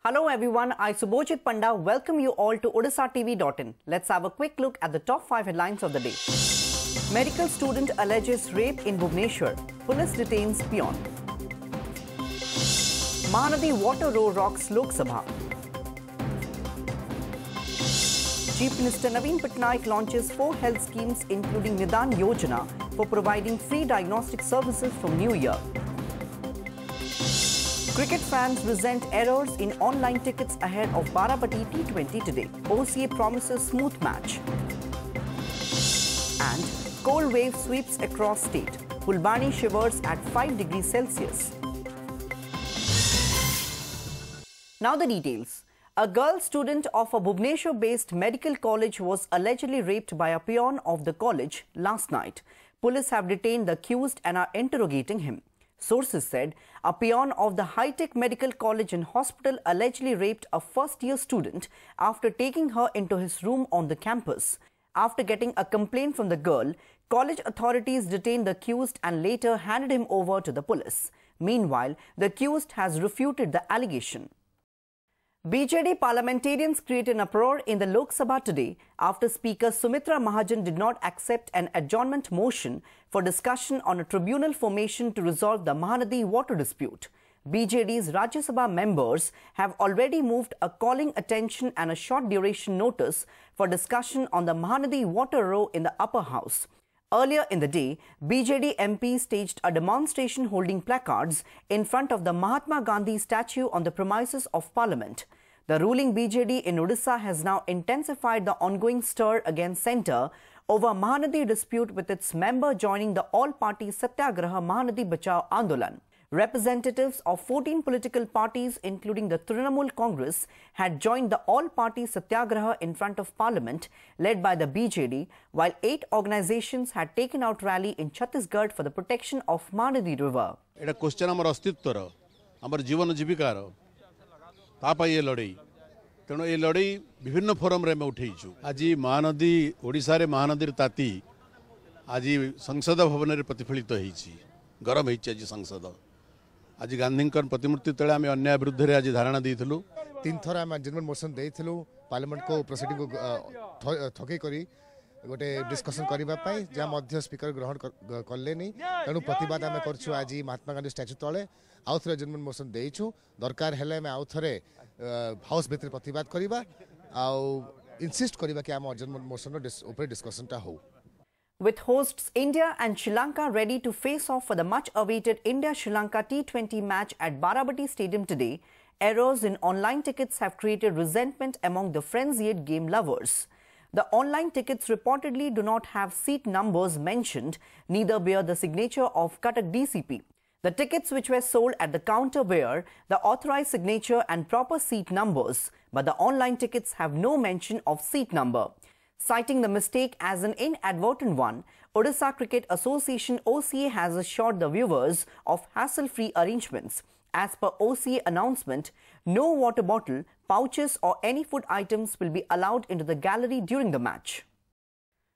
Hello everyone, I Subhojit Panda welcome you all to OdishaTV.in. Let's have a quick look at the top 5 headlines of the day. Medical student alleges rape in Bhubaneswar. Police detains peon. Mahanadi water row rocks Lok Sabha. Chief Minister Naveen Patnaik launches 4 health schemes including Nidan Yojana for providing free diagnostic services from New Year. Cricket fans resent errors in online tickets ahead of Barabati T20 today. OCA promises smooth match. And cold wave sweeps across state. Fulbani shivers at 5 degrees Celsius. Now the details. A girl student of a Bhubaneswar-based medical college was allegedly raped by a peon of the college last night. Police have detained the accused and are interrogating him. Sources said a peon of the high-tech medical college and hospital allegedly raped a first-year student after taking her into his room on the campus. After getting a complaint from the girl, college authorities detained the accused and later handed him over to the police. Meanwhile, the accused has refuted the allegation. BJD parliamentarians created an uproar in the Lok Sabha today after Speaker Sumitra Mahajan did not accept an adjournment motion for discussion on a tribunal formation to resolve the Mahanadi water dispute. BJD's Rajya Sabha members have already moved a calling attention and a short duration notice for discussion on the Mahanadi water row in the upper house. Earlier in the day, BJD MPs staged a demonstration holding placards in front of the Mahatma Gandhi statue on the premises of Parliament. The ruling BJD in Odisha has now intensified the ongoing stir against centre over Mahanadi dispute with its member joining the all-party Satyagraha Mahanadi Bachao Andolan. Representatives of 14 political parties, including the Trinamool Congress, had joined the all-party Satyagraha in front of Parliament, led by the BJD, while 8 organizations had taken out rally in Chhattisgarh for the protection of Mahanadi River. It is a question of our अस्तित्व, our जीवन जीविका, तापा ये लड़ाई, तेणु ये लड़ाई विभिन्न forum रे में उठेइछु। आज महानदी ओडिशा रे महानदी ताती आज संसद भवन रे प्रतिफलित होईछि, गरम होईछि आज संसद। आज गांधी प्रतिमूर्ति तले आम अन्याय विरुद्ध रे आज धारणा देइथिलु। 3 थर आम जजमेंट मोशन देइथिलु पार्लियामेंट को प्रोसीडिंग को थके करी गोटे डिस्कशन करबा पाई जा मध्य स्पीकर ग्रहण करलेनी तेणु प्रतिवाद आम करछु। आज महात्मा गांधी स्टैच्यू तले आउ थरे जजमेंट मोशन देइछु, दरकार हेले आम आउ थरे हाउस भितर प्रतिवाद करबा आउ इंसिस्ट करबा कि आम जजमेंट मोशन ऊपर डिस्कशन ता हो। With hosts India and Sri Lanka ready to face off for the much-awaited India-Sri Lanka T20 match at Barabati Stadium today, errors in online tickets have created resentment among the frenzied game lovers. The online tickets reportedly do not have seat numbers mentioned, neither bear the signature of Cuttack DCP. The tickets which were sold at the counter bear the authorized signature and proper seat numbers, but the online tickets have no mention of seat number. Citing the mistake as an inadvertent one, Odisha Cricket Association OCA has assured the viewers of hassle-free arrangements. As per OCA announcement, no water bottle, pouches or any food items will be allowed into the gallery during the match.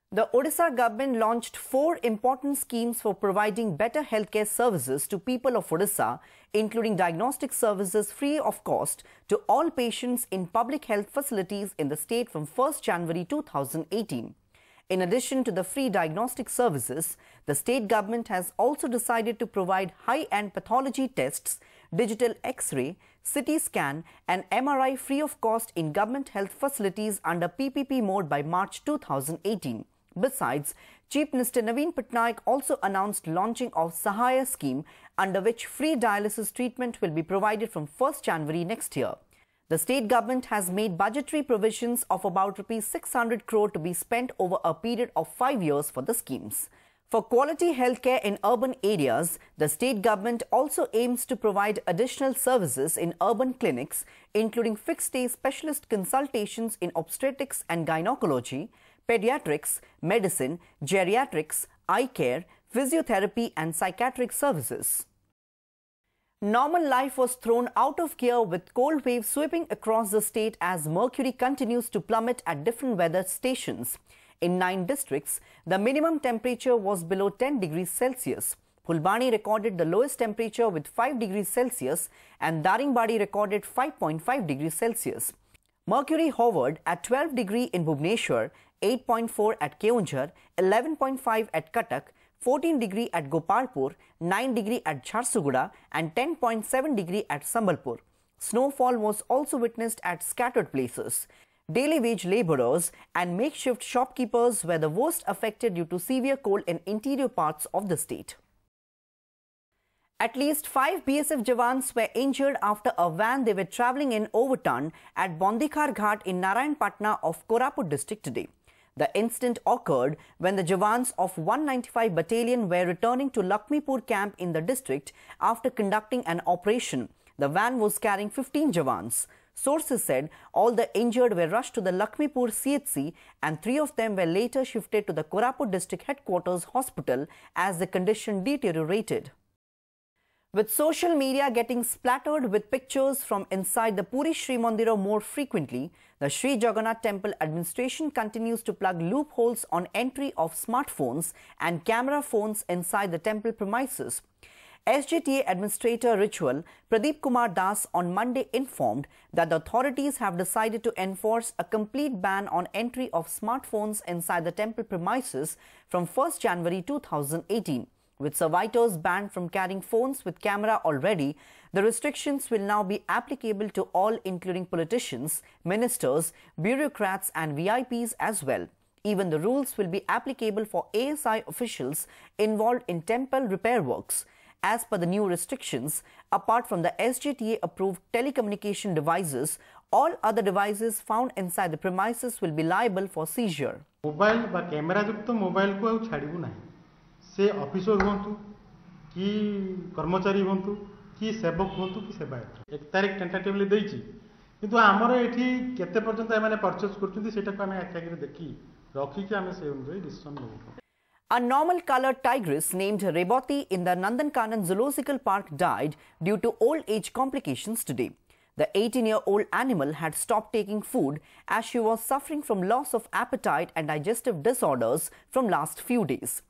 The Odisha government launched 4 important schemes for providing better healthcare services to people of Odisha, including diagnostic services free of cost to all patients in public health facilities in the state from 1st January 2018. In addition to the free diagnostic services, the state government has also decided to provide high-end pathology tests, digital X-ray, CT scan and MRI free of cost in government health facilities under PPP mode by March 2018. Besides, Chief Minister Naveen Patnaik also announced launching of Sahaya scheme, under which free dialysis treatment will be provided from 1st January next year. The state government has made budgetary provisions of about ₹600 crore to be spent over a period of 5 years for the schemes. For quality healthcare in urban areas, the state government also aims to provide additional services in urban clinics, including fixed-day specialist consultations in obstetrics and gynecology, pediatrics, medicine, geriatrics, eye care, physiotherapy and psychiatric services. Normal life was thrown out of gear with cold waves sweeping across the state as mercury continues to plummet at different weather stations. In 9 districts, the minimum temperature was below 10 degrees Celsius. Phulbani recorded the lowest temperature with 5 degrees Celsius and Daringbadi recorded 5.5 degrees Celsius. Mercury hovered at 12 degrees in Bhubaneswar, 8.4 at Keonjhar, 11.5 at Cuttack, 14 degrees at Gopalpur, 9 degrees at Jharsuguda and 10.7 degrees at Sambalpur. Snowfall was also witnessed at scattered places. Daily wage labourers and makeshift shopkeepers were the worst affected due to severe cold in interior parts of the state. At least 5 BSF Jawans were injured after a van they were travelling in overturned at Bondikhar Ghat in Narayanpatna of Koraput district today. The incident occurred when the Jawans of 195 Battalion were returning to Lakshmipur camp in the district after conducting an operation. The van was carrying 15 Jawans. Sources said all the injured were rushed to the Lakshmipur CHC and 3 of them were later shifted to the Koraput district headquarters hospital as the condition deteriorated. With social media getting splattered with pictures from inside the Puri Sri Mandira more frequently, the Sri Jagannath Temple administration continues to plug loopholes on entry of smartphones and camera phones inside the temple premises. SJTA Administrator Ritual Pradeep Kumar Das on Monday informed that the authorities have decided to enforce a complete ban on entry of smartphones inside the temple premises from 1st January 2018. With servitors banned from carrying phones with camera already, the restrictions will now be applicable to all including politicians, ministers, bureaucrats and VIPs as well. Even the rules will be applicable for ASI officials involved in temple repair works. As per the new restrictions, apart from the SJTA-approved telecommunication devices, all other devices found inside the premises will be liable for seizure. Mobile ba camera jukto mobile ko au chhadibu nahi. से officer हुंतु कि कर्मचारी हुंतु कि सेवक हुंतु कि सेवायत 1 तारिख tentatively देइछि किंतु हमर एठी केते पर्यंत एमाने परचेज करचुंती सेटा को हमें आखिर देखि रखि कि हमें से अनुसार डिसीजन लेबो. A normal coloured tigress named Reboti in the Nandankanan Zoological Park died due to old age complications today. The 18-year-old animal had stopped taking food as she was suffering from loss of appetite and digestive disorders from last few days.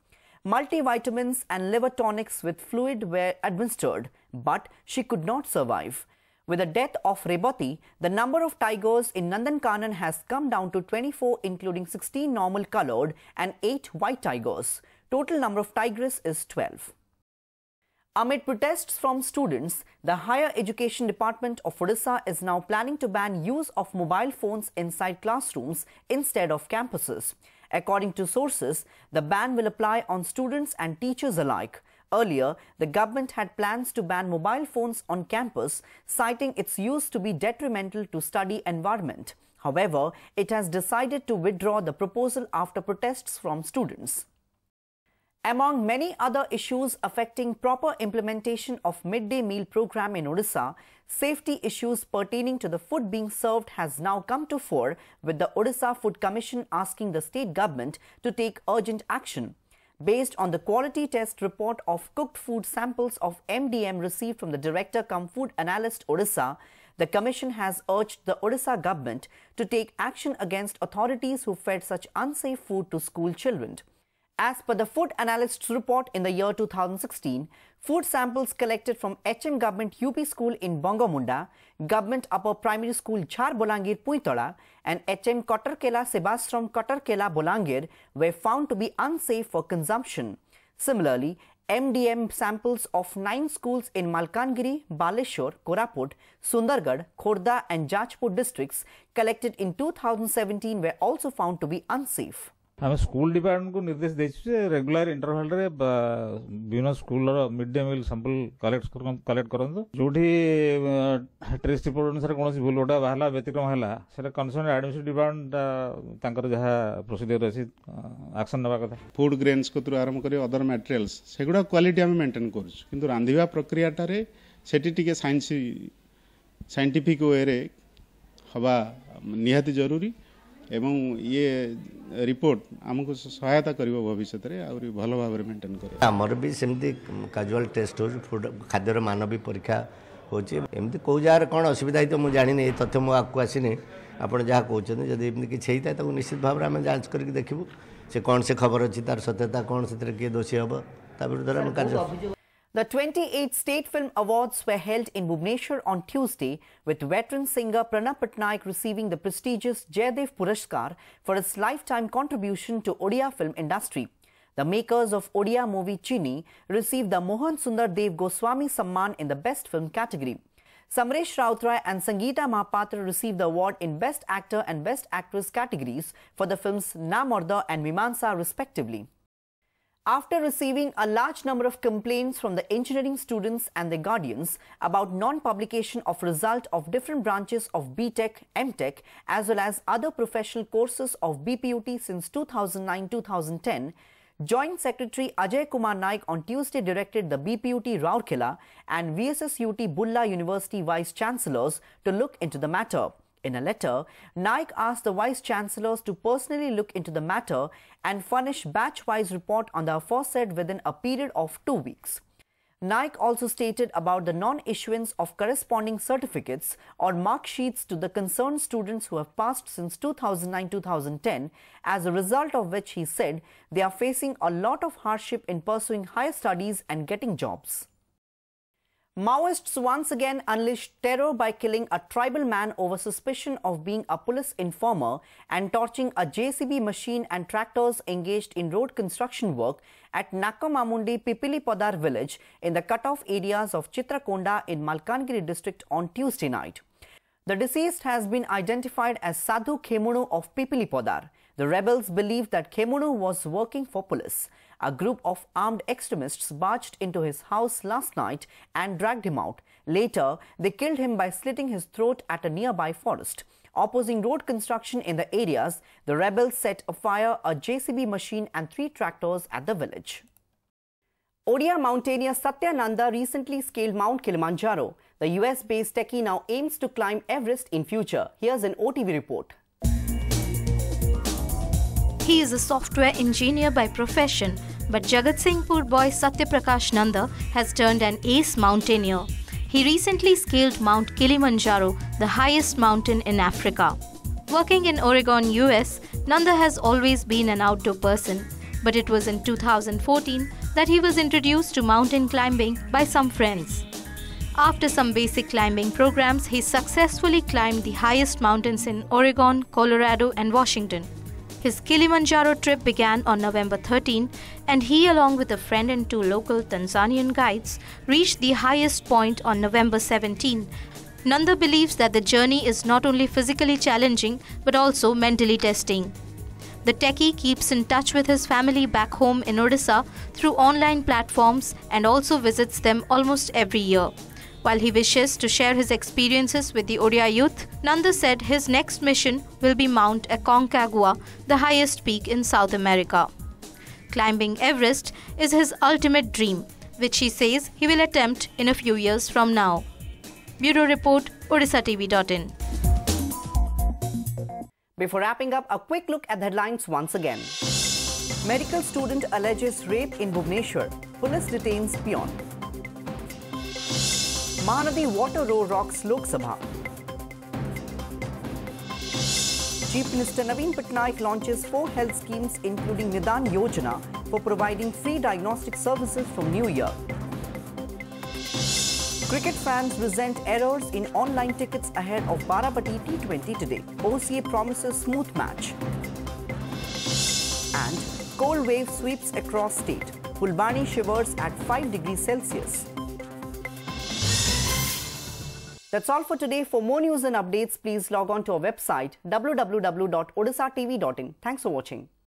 Multivitamins and liver tonics with fluid were administered, but she could not survive. With the death of Reboti, the number of tigers in Nandankanan has come down to 24, including 16 normal coloured and 8 white tigers. Total number of tigers is 12. Amid protests from students, the Higher Education Department of Odisha is now planning to ban use of mobile phones inside classrooms instead of campuses. According to sources, the ban will apply on students and teachers alike. Earlier, the government had plans to ban mobile phones on campus, citing its use to be detrimental to study environment. However, it has decided to withdraw the proposal after protests from students. Among many other issues affecting proper implementation of midday meal program in Odisha, safety issues pertaining to the food being served has now come to fore, with the Odisha Food Commission asking the state government to take urgent action. Based on the quality test report of cooked food samples of MDM received from the Director cum Food Analyst Odisha, the Commission has urged the Odisha government to take action against authorities who fed such unsafe food to school children. As per the Food Analyst's report in the year 2016, food samples collected from HM Government UP School in Bongamunda, Government Upper Primary School Char Bolangir Puitala and HM Kotarkela Sebastrom Kotarkela Bolangir were found to be unsafe for consumption. Similarly, MDM samples of 9 schools in Malkangiri, Baleshwar, Koraput, Sundargarh, Khordha and Jajpur districts collected in 2017 were also found to be unsafe. आम school department को निर्देश देछे regular interval रे बिना school रो mid day meal sample collect करन जोठी test report अनुसार कोनोसी भूल ओडा बाहला व्यतिक्रम हैला सेटा कंसर्न एडमिनिस्ट्रेटिव डिपार्टमेंट तांकर जहा प्रोसीजर अछि एक्शन नबा कथा फूड ग्रेन्स को आरंभ करी अदर मटेरियल्स सेगुडा क्वालिटी आम मेंटेन करछु किंतु रांधिबा प्रक्रियाटा रे सेठी टिके साइंटिफिक वे रे हवा निहाती जरूरी एवं ये रिपोर्ट आमको सहायता करिवो भविष्य रे और भल भाव मेंटेन करे हमर भी सेमती कैजुअल टेस्ट हो फूड खाद्यर मान भी परीक्षा होची एमती को जार कोन असुविधा तो मु जानि नै तथ्य मु आकु आसीने आपण जहा कहउछन जदी एमती कि छैता त निश्चित भाव रे हम जांच करके देखिबु से कोन से खबर अछि तार सत्यता कोन से के दोषी हबो ता विरुद्ध हम कार्य The 28th State Film Awards were held in Bhubaneswar on Tuesday, with veteran singer Pranab Patnaik receiving the prestigious Jaydev Puraskar for his lifetime contribution to Odia film industry. The makers of Odia movie Chini received the Mohan Sundar Dev Goswami Samman in the Best Film category. Samresh Rautrai and Sangeeta Mahapatra received the award in Best Actor and Best Actress categories for the films Na Marda and Mimansa respectively. After receiving a large number of complaints from the engineering students and their guardians about non-publication of result of different branches of BTech, MTech as well as other professional courses of BPUT since 2009-2010, Joint Secretary Ajay Kumar Naik on Tuesday directed the BPUT Rourkela and VSSUT Bulla University Vice Chancellors to look into the matter. In a letter, Naik asked the Vice Chancellors to personally look into the matter and furnish batch-wise report on the aforesaid within a period of 2 weeks. Naik also stated about the non-issuance of corresponding certificates or mark sheets to the concerned students who have passed since 2009-2010, as a result of which he said they are facing a lot of hardship in pursuing higher studies and getting jobs. Maoists once again unleashed terror by killing a tribal man over suspicion of being a police informer and torching a JCB machine and tractors engaged in road construction work at Nakamamundi Pipilipodar village in the cut-off areas of Chitrakonda in Malkangiri district on Tuesday night. The deceased has been identified as Sadhu Khemunu of Pipilipodar. The rebels believed that Khemunu was working for police. A group of armed extremists barged into his house last night and dragged him out. Later, they killed him by slitting his throat at a nearby forest. Opposing road construction in the areas, the rebels set afire a JCB machine and 3 tractors at the village. Odia mountaineer Satyananda recently scaled Mount Kilimanjaro. The US-based techie now aims to climb Everest in future. Here's an OTV report. He is a software engineer by profession, but Jagatsinghpur boy Satyaprakash Nanda has turned an ace mountaineer. He recently scaled Mount Kilimanjaro, the highest mountain in Africa. Working in Oregon, US, Nanda has always been an outdoor person, but it was in 2014 that he was introduced to mountain climbing by some friends. After some basic climbing programs, he successfully climbed the highest mountains in Oregon, Colorado, and Washington. His Kilimanjaro trip began on November 13, and he, along with a friend and 2 local Tanzanian guides, reached the highest point on November 17. Nanda believes that the journey is not only physically challenging but also mentally testing. The techie keeps in touch with his family back home in Odisha through online platforms and also visits them almost every year. While he wishes to share his experiences with the Odia youth, Nanda said his next mission will be Mount Aconcagua, the highest peak in South America. Climbing Everest is his ultimate dream, which he says he will attempt in a few years from now. Bureau Report, OdishaTV.in. Before wrapping up, a quick look at the headlines once again. Medical student alleges rape in Bhubaneswar. Police detains peon. Mahanadi water row rocks Lok Sabha. Chief Minister Naveen Patnaik launches 4 health schemes including Nidan Yojana for providing free diagnostic services from New Year. Cricket fans resent errors in online tickets ahead of Barabati T20 today. OCA promises smooth match. And cold wave sweeps across state. Fulbani shivers at 5 degrees Celsius. That's all for today. For more news and updates, please log on to our website www.odishatv.in. Thanks for watching.